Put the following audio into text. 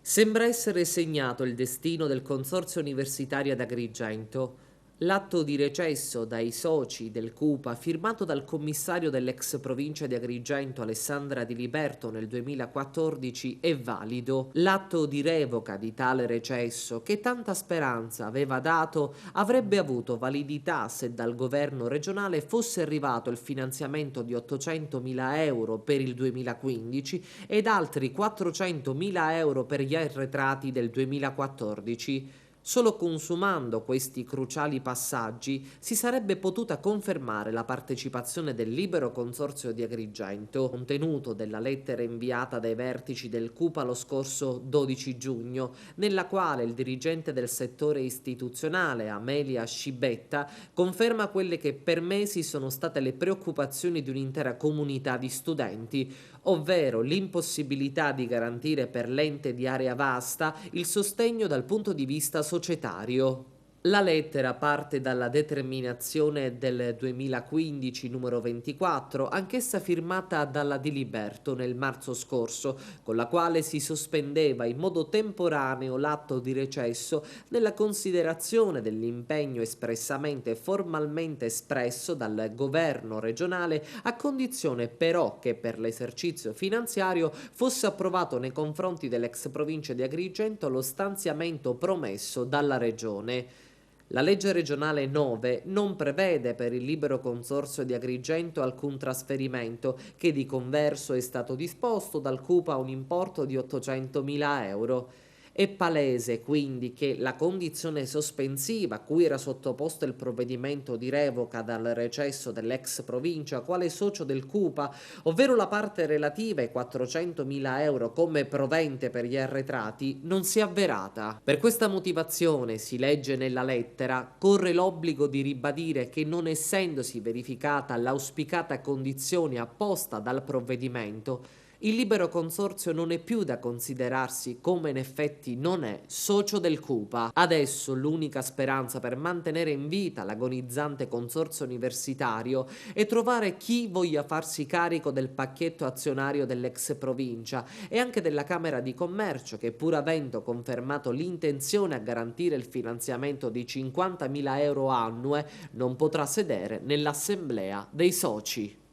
Sembra essere segnato il destino del Consorzio Universitario ad Agrigento. L'atto di recesso dai soci del CUPA, firmato dal commissario dell'ex provincia di Agrigento Alessandra Di Liberto nel 2014, è valido. L'atto di revoca di tale recesso, che tanta speranza aveva dato, avrebbe avuto validità se dal governo regionale fosse arrivato il finanziamento di 800.000 euro per il 2015 ed altri 400.000 euro per gli arretrati del 2014. Solo consumando questi cruciali passaggi si sarebbe potuta confermare la partecipazione del Libero Consorzio di Agrigento, contenuto della lettera inviata dai vertici del CUPA lo scorso 12 giugno, nella quale il dirigente del settore istituzionale, Amelia Scibetta, conferma quelle che per mesi sono state le preoccupazioni di un'intera comunità di studenti, ovvero l'impossibilità di garantire per l'ente di area vasta il sostegno dal punto di vista societario. La lettera parte dalla determinazione del 2015 numero 24, anch'essa firmata dalla Di Liberto nel marzo scorso, con la quale si sospendeva in modo temporaneo l'atto di recesso nella considerazione dell'impegno espressamente e formalmente espresso dal governo regionale, a condizione però che per l'esercizio finanziario fosse approvato nei confronti dell'ex provincia di Agrigento lo stanziamento promesso dalla regione. La legge regionale 9 non prevede per il Libero Consorzio di Agrigento alcun trasferimento, che di converso è stato disposto dal CUPA a un importo di 800.000 euro. È palese quindi che la condizione sospensiva a cui era sottoposto il provvedimento di revoca dal recesso dell'ex provincia quale socio del CUPA, ovvero la parte relativa ai 400.000 euro come provente per gli arretrati, non si è avverata. Per questa motivazione, si legge nella lettera, corre l'obbligo di ribadire che, non essendosi verificata l'auspicata condizione apposta dal provvedimento, il Libero Consorzio non è più da considerarsi, come in effetti non è, socio del CUPA. Adesso l'unica speranza per mantenere in vita l'agonizzante consorzio universitario è trovare chi voglia farsi carico del pacchetto azionario dell'ex provincia e anche della Camera di Commercio, che, pur avendo confermato l'intenzione a garantire il finanziamento di 50.000 euro annue, non potrà sedere nell'assemblea dei soci.